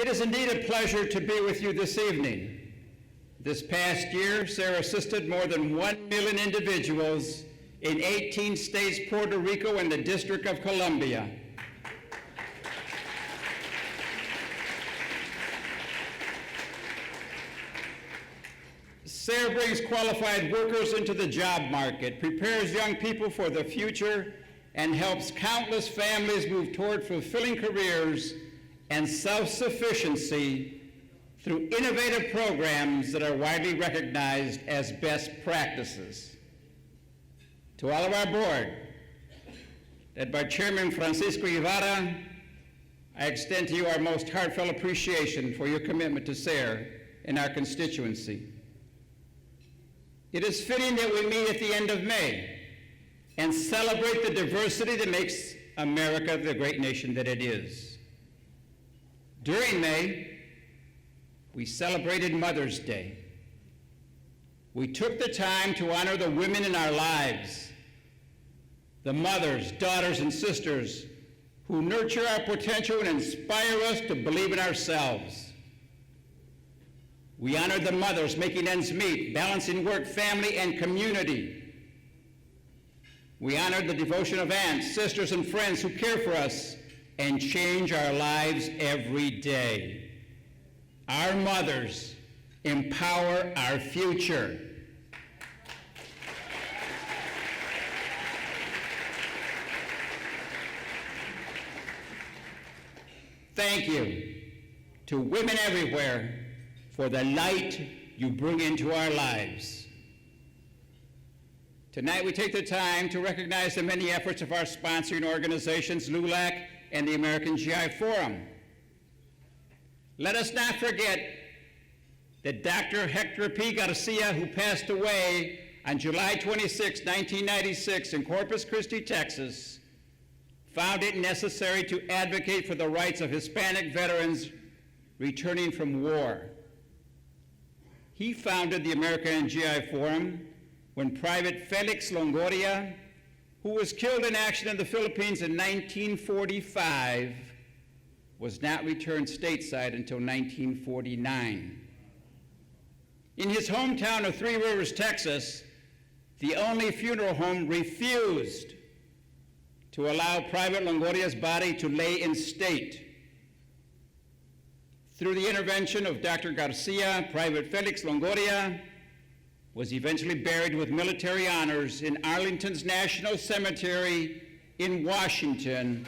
It is indeed a pleasure to be with you this evening. This past year, SARE assisted more than 1 million individuals in 18 states, Puerto Rico, and the District of Columbia. SARE brings qualified workers into the job market, prepares young people for the future, and helps countless families move toward fulfilling careers and self-sufficiency through innovative programs that are widely recognized as best practices. To all of our board, led by Chairman Francisco Ibarra, I extend to you our most heartfelt appreciation for your commitment to SARE and our constituency. It is fitting that we meet at the end of May and celebrate the diversity that makes America the great nation that it is. During May, we celebrated Mother's Day. We took the time to honor the women in our lives, the mothers, daughters, and sisters who nurture our potential and inspire us to believe in ourselves. We honored the mothers making ends meet, balancing work, family, and community. We honored the devotion of aunts, sisters, and friends who care for us and change our lives every day. Our mothers empower our future. Thank you to women everywhere for the light you bring into our lives. Tonight we take the time to recognize the many efforts of our sponsoring organizations, LULAC and the American GI Forum. Let us not forget that Dr. Hector P. Garcia, who passed away on July 26, 1996 in Corpus Christi, Texas, found it necessary to advocate for the rights of Hispanic veterans returning from war. He founded the American GI Forum when Private Felix Longoria, who was killed in action in the Philippines in 1945, was not returned stateside until 1949. In his hometown of Three Rivers, Texas, the only funeral home refused to allow Private Longoria's body to lay in state. Through the intervention of Dr. Garcia, Private Felix Longoria was eventually buried with military honors in Arlington's National Cemetery in Washington,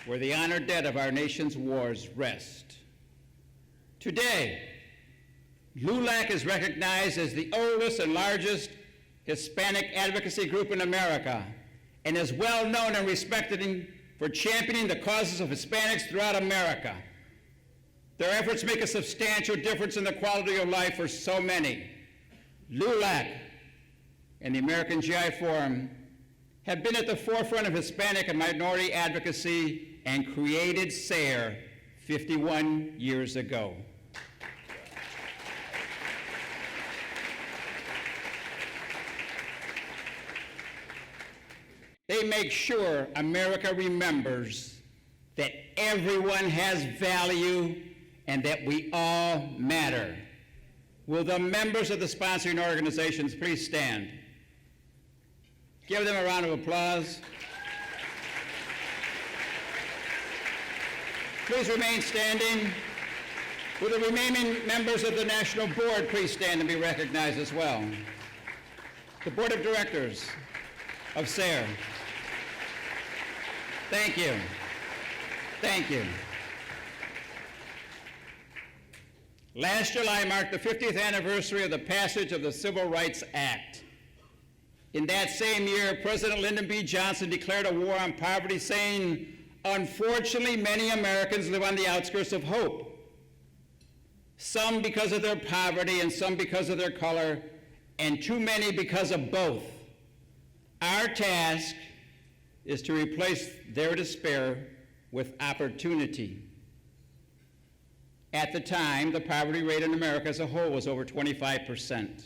where the honored dead of our nation's wars rest. Today, LULAC is recognized as the oldest and largest Hispanic advocacy group in America and is well known and respected for championing the causes of Hispanics throughout America. Their efforts make a substantial difference in the quality of life for so many. LULAC and the American GI Forum have been at the forefront of Hispanic and minority advocacy and created SARE 51 years ago. They make sure America remembers that everyone has value and that we all matter. Will the members of the sponsoring organizations please stand? Give them a round of applause. Please remain standing. Will the remaining members of the National Board please stand and be recognized as well? The Board of Directors of SARE. Thank you. Thank you. Last July marked the 50th anniversary of the passage of the Civil Rights Act. In that same year, President Lyndon B. Johnson declared a war on poverty, saying, "Unfortunately, many Americans live on the outskirts of hope, some because of their poverty and some because of their color, and too many because of both. Our task is to replace their despair with opportunity." At the time, the poverty rate in America as a whole was over 25%.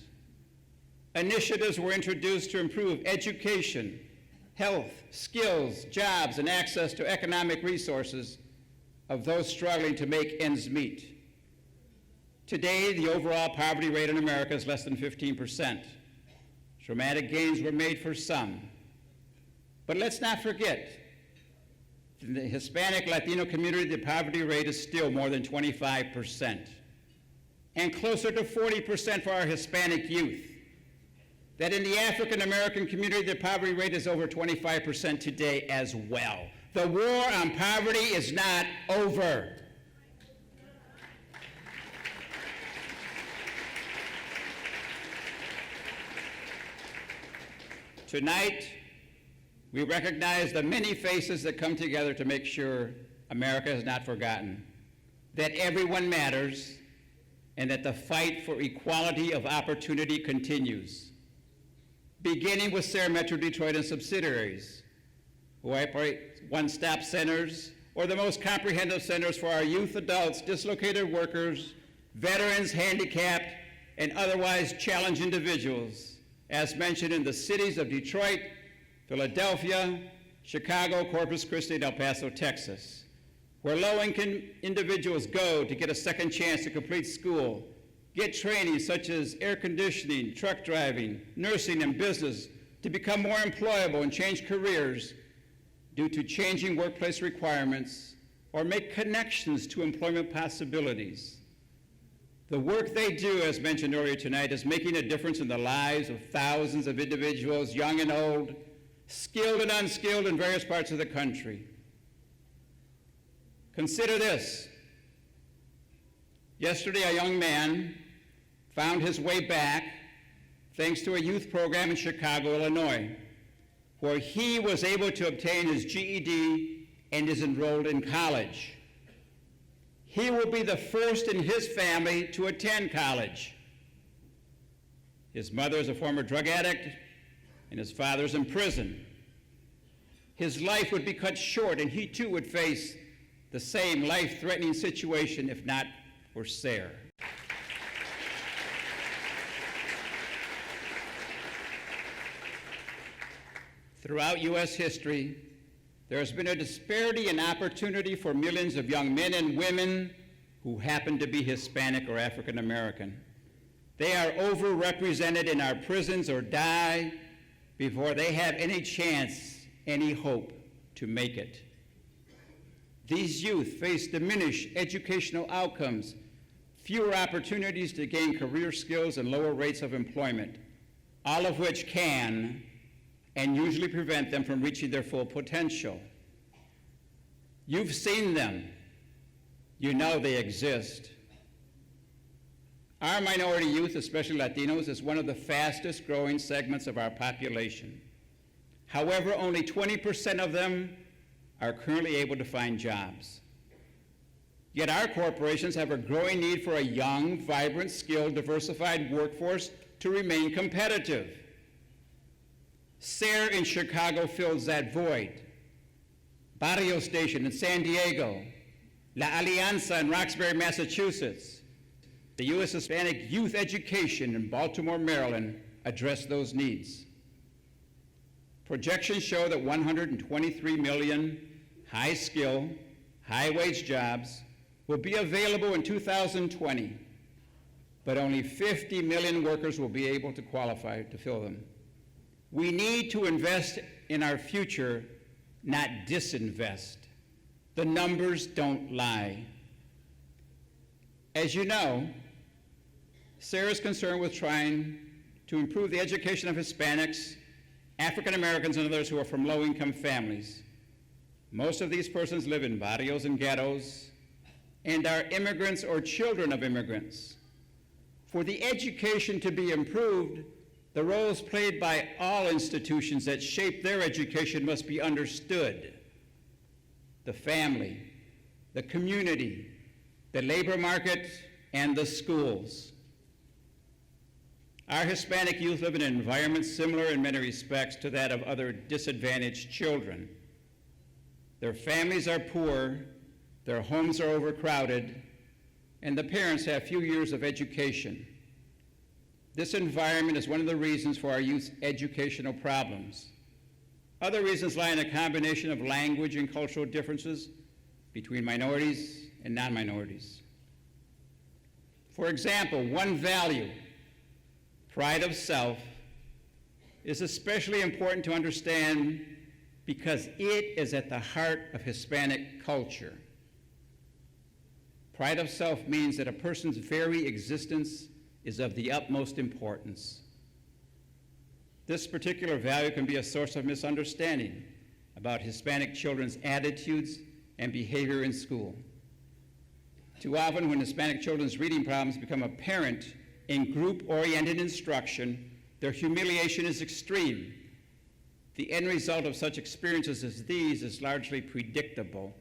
Initiatives were introduced to improve education, health, skills, jobs, and access to economic resources of those struggling to make ends meet. Today, the overall poverty rate in America is less than 15%. Dramatic gains were made for some. But let's not forget, in the Hispanic Latino community, the poverty rate is still more than 25%, and closer to 40% for our Hispanic youth. That in the African American community, the poverty rate is over 25% today as well. The war on poverty is not over. Tonight, we recognize the many faces that come together to make sure America is not forgotten, that everyone matters, and that the fight for equality of opportunity continues. Beginning with Sarah Metro Detroit and subsidiaries, who operate one-stop centers, or the most comprehensive centers for our youth, adults, dislocated workers, veterans, handicapped, and otherwise challenged individuals, as mentioned in the cities of Detroit, Philadelphia, Chicago, Corpus Christi, and El Paso, Texas, where low-income individuals go to get a second chance to complete school, get training such as air conditioning, truck driving, nursing, and business to become more employable and change careers due to changing workplace requirements, or make connections to employment possibilities. The work they do, as mentioned earlier tonight, is making a difference in the lives of thousands of individuals, young and old, skilled and unskilled in various parts of the country. Consider this. Yesterday, a young man found his way back thanks to a youth program in Chicago, Illinois, where he was able to obtain his GED and is enrolled in college. He will be the first in his family to attend college. His mother is a former drug addict, and his father's in prison. His life would be cut short, and he too would face the same life-threatening situation if not for Sarah. Throughout U.S. history, there has been a disparity in opportunity for millions of young men and women who happen to be Hispanic or African American. They are overrepresented in our prisons or die before they have any chance, any hope to make it. These youth face diminished educational outcomes, fewer opportunities to gain career skills, and lower rates of employment, all of which can and usually prevent them from reaching their full potential. You've seen them. You know they exist. Our minority youth, especially Latinos, is one of the fastest growing segments of our population. However, only 20% of them are currently able to find jobs. Yet our corporations have a growing need for a young, vibrant, skilled, diversified workforce to remain competitive. SARE in Chicago fills that void. Barrio Station in San Diego, La Alianza in Roxbury, Massachusetts, the U.S. Hispanic Youth Education in Baltimore, Maryland address those needs. Projections show that 123 million high-skill, high-wage jobs will be available in 2020, but only 50 million workers will be able to qualify to fill them. We need to invest in our future, not disinvest. The numbers don't lie. As you know, Sarah is concerned with trying to improve the education of Hispanics, African Americans, and others who are from low-income families. Most of these persons live in barrios and ghettos and are immigrants or children of immigrants. For the education to be improved, the roles played by all institutions that shape their education must be understood. The family, the community, the labor market, and the schools. Our Hispanic youth live in an environment similar in many respects to that of other disadvantaged children. Their families are poor, their homes are overcrowded, and the parents have few years of education. This environment is one of the reasons for our youth's educational problems. Other reasons lie in a combination of language and cultural differences between minorities and non-minorities. For example, one value, pride of self, is especially important to understand because it is at the heart of Hispanic culture. Pride of self means that a person's very existence is of the utmost importance. This particular value can be a source of misunderstanding about Hispanic children's attitudes and behavior in school. Too often, when Hispanic children's reading problems become apparent in group-oriented instruction, their humiliation is extreme. The end result of such experiences as these is largely predictable.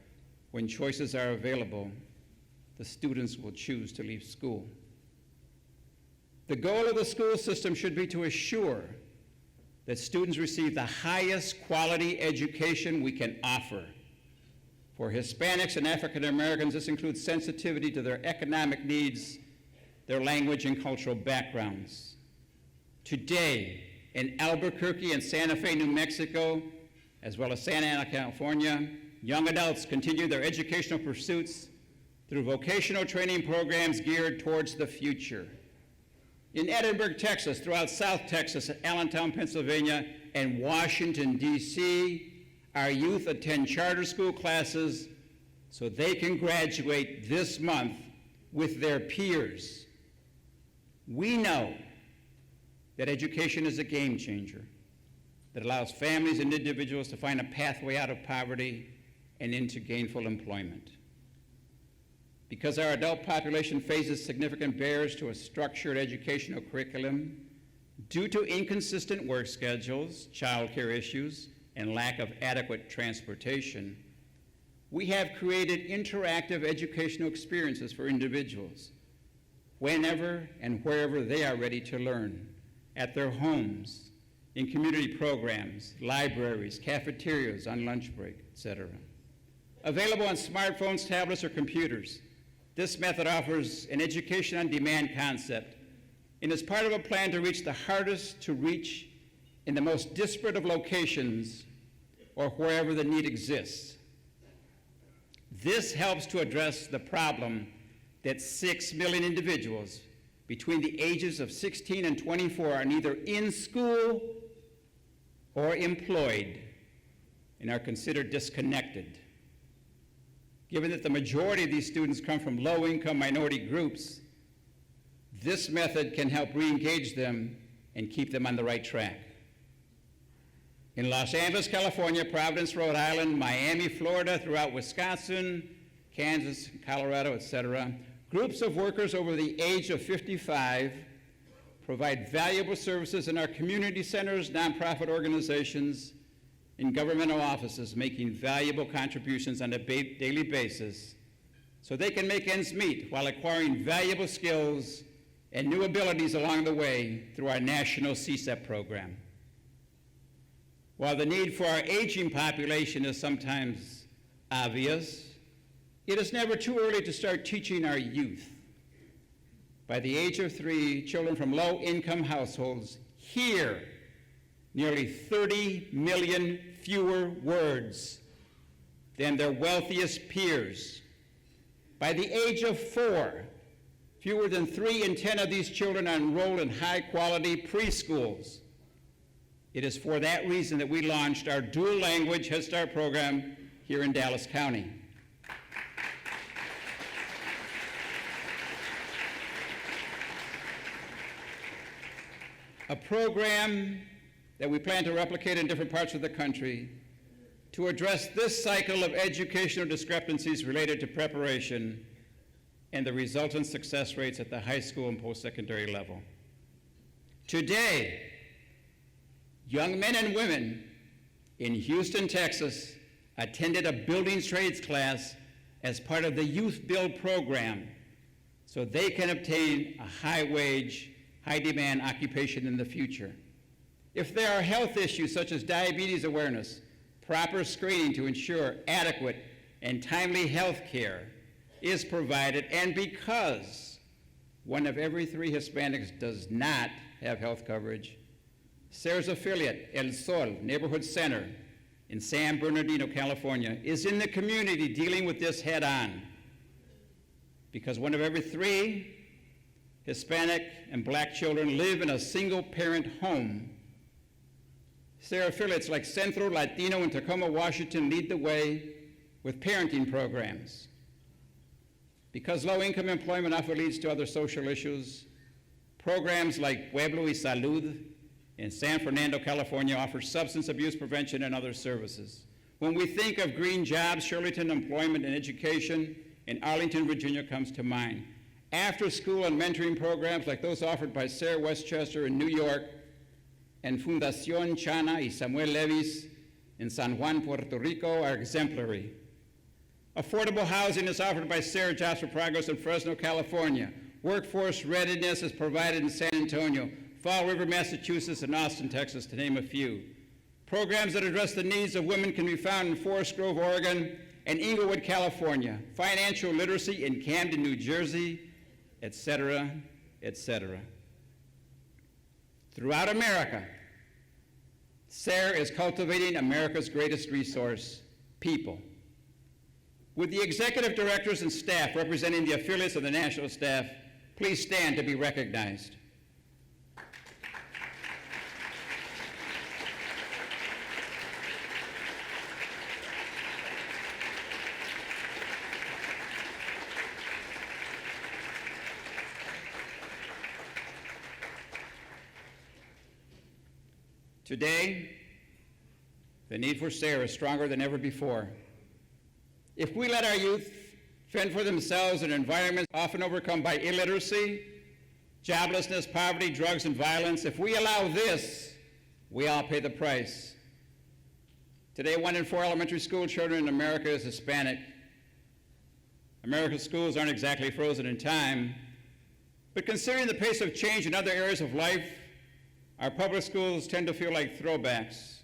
When choices are available, the students will choose to leave school. The goal of the school system should be to assure that students receive the highest quality education we can offer. For Hispanics and African Americans, this includes sensitivity to their economic needs, their language and cultural backgrounds. Today, in Albuquerque and Santa Fe, New Mexico, as well as Santa Ana, California, young adults continue their educational pursuits through vocational training programs geared towards the future. In Edinburgh, Texas, throughout South Texas, Allentown, Pennsylvania, and Washington, D.C., our youth attend charter school classes so they can graduate this month with their peers. We know that education is a game changer that allows families and individuals to find a pathway out of poverty and into gainful employment. Because our adult population faces significant barriers to a structured educational curriculum due to inconsistent work schedules, childcare issues, and lack of adequate transportation, we have created interactive educational experiences for individuals whenever and wherever they are ready to learn, at their homes, in community programs, libraries, cafeterias, on lunch break, etc. Available on smartphones, tablets, or computers, this method offers an education on demand concept and is part of a plan to reach the hardest to reach in the most disparate of locations or wherever the need exists. This helps to address the problem that 6 million individuals between the ages of 16 and 24 are neither in school or employed and are considered disconnected. Given that the majority of these students come from low-income minority groups, this method can help re-engage them and keep them on the right track. In Los Angeles, California, Providence, Rhode Island, Miami, Florida, throughout Wisconsin, Kansas, Colorado, etc., groups of workers over the age of 55 provide valuable services in our community centers, nonprofit organizations, and governmental offices, making valuable contributions on a daily basis so they can make ends meet while acquiring valuable skills and new abilities along the way through our national CSEP program. While the need for our aging population is sometimes obvious, it is never too early to start teaching our youth. By the age of 3, children from low-income households hear nearly 30 million fewer words than their wealthiest peers. By the age of 4, fewer than 3 in 10 of these children are enrolled in high-quality preschools. It is for that reason that we launched our dual-language Head Start program here in Dallas County. A program that we plan to replicate in different parts of the country to address this cycle of educational discrepancies related to preparation and the resultant success rates at the high school and post-secondary level. Today, young men and women in Houston, Texas, attended a building trades class as part of the Youth Build program so they can obtain a high-wage, high-demand occupation in the future. If there are health issues such as diabetes awareness, proper screening to ensure adequate and timely health care is provided, and because 1 of every 3 Hispanics does not have health coverage. SARE's affiliate, El Sol Neighborhood Center in San Bernardino, California, is in the community dealing with this head on. Because 1 of every 3 Hispanic and Black children live in a single-parent home, SARE affiliates like Centro Latino in Tacoma, Washington lead the way with parenting programs. Because low-income employment often leads to other social issues, programs like Pueblo y Salud in San Fernando, California offer substance abuse prevention and other services. When we think of green jobs, Shirleyton Employment and Education in Arlington, Virginia comes to mind. After-school and mentoring programs like those offered by SARE Westchester in New York and Fundación Chana y Samuel Levis in San Juan, Puerto Rico are exemplary. Affordable housing is offered by SARE Jobs for Progress in Fresno, California. Workforce readiness is provided in San Antonio, Fall River, Massachusetts, and Austin, Texas, to name a few. Programs that address the needs of women can be found in Forest Grove, Oregon, and Inglewood, California. Financial literacy in Camden, New Jersey, etc., etc. Throughout America, SARE is cultivating America's greatest resource, people. Would the executive directors and staff representing the affiliates of the national staff please stand to be recognized? Today, the need for SARE is stronger than ever before. If we let our youth fend for themselves in environments often overcome by illiteracy, joblessness, poverty, drugs, and violence, if we allow this, we all pay the price. Today, 1 in 4 elementary school children in America is Hispanic. America's schools aren't exactly frozen in time, but considering the pace of change in other areas of life, our public schools tend to feel like throwbacks.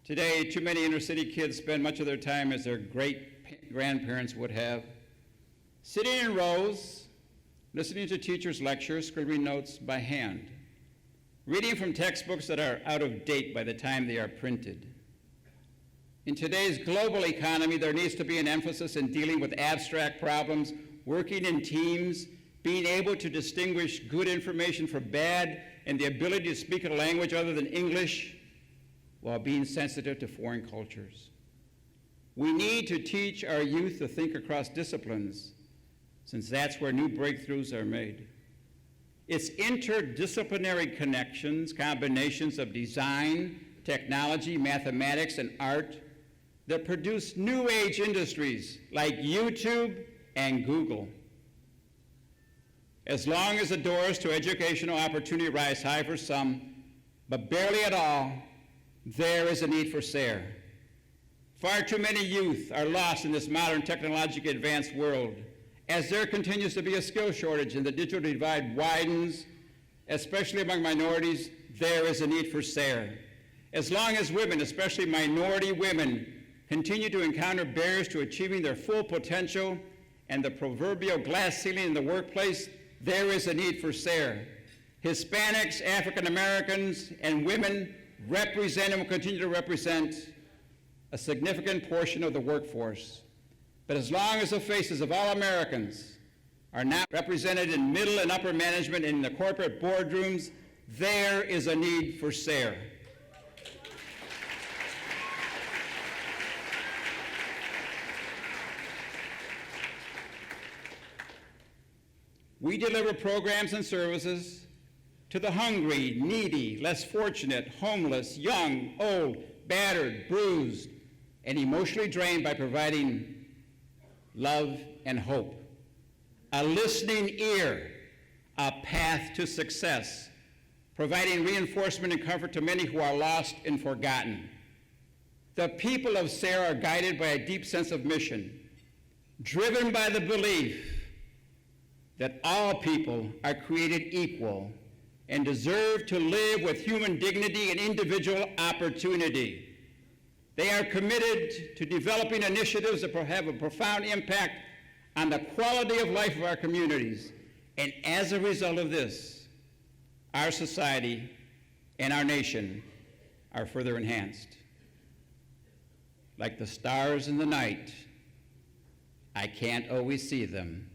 Today, too many inner-city kids spend much of their time as their great-grandparents would have, sitting in rows, listening to teachers' lectures, scribbling notes by hand, reading from textbooks that are out of date by the time they are printed. In today's global economy, there needs to be an emphasis in dealing with abstract problems, working in teams, being able to distinguish good information from bad, and the ability to speak a language other than English while being sensitive to foreign cultures. We need to teach our youth to think across disciplines, since that's where new breakthroughs are made. It's interdisciplinary connections, combinations of design, technology, mathematics, and art that produce new age industries like YouTube and Google. As long as the doors to educational opportunity rise high for some, but barely at all, there is a need for SARE. Far too many youth are lost in this modern technologically advanced world. As there continues to be a skill shortage and the digital divide widens, especially among minorities, there is a need for SARE. As long as women, especially minority women, continue to encounter barriers to achieving their full potential and the proverbial glass ceiling in the workplace, there is a need for SARE. Hispanics, African Americans, and women represent and will continue to represent a significant portion of the workforce. But as long as the faces of all Americans are not represented in middle and upper management in the corporate boardrooms, there is a need for SARE. We deliver programs and services to the hungry, needy, less fortunate, homeless, young, old, battered, bruised, and emotionally drained by providing love and hope, a listening ear, a path to success, providing reinforcement and comfort to many who are lost and forgotten. The people of SARE are guided by a deep sense of mission, driven by the belief that all people are created equal and deserve to live with human dignity and individual opportunity. They are committed to developing initiatives that have a profound impact on the quality of life of our communities And as a result of this, our society and our nation are further enhanced. Like the stars in the night, I can't always see them,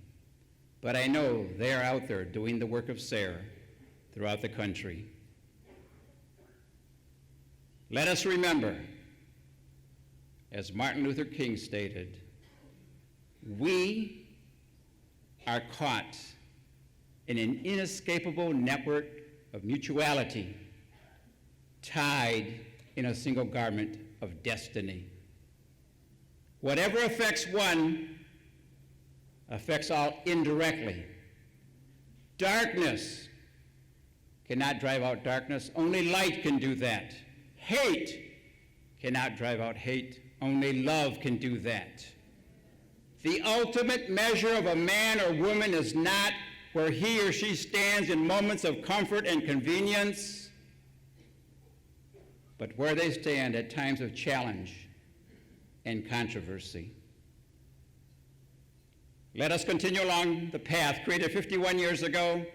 but I know they are out there doing the work of SARE throughout the country. Let us remember, as Martin Luther King stated, we are caught in an inescapable network of mutuality, tied in a single garment of destiny. Whatever affects one affects all indirectly. Darkness cannot drive out darkness, only light can do that. Hate cannot drive out hate, only love can do that. The ultimate measure of a man or woman is not where he or she stands in moments of comfort and convenience, but where they stand at times of challenge and controversy. Let us continue along the path created 51 years ago.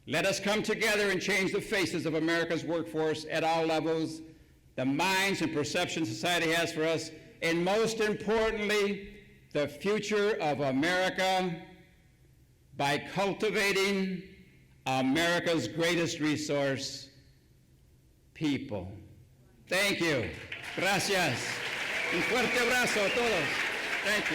Let us come together and change the faces of America's workforce at all levels, the minds and perceptions society has for us, and most importantly, the future of America by cultivating America's greatest resource, people. Thank you. Gracias. Un fuerte abrazo a todos. Thank you.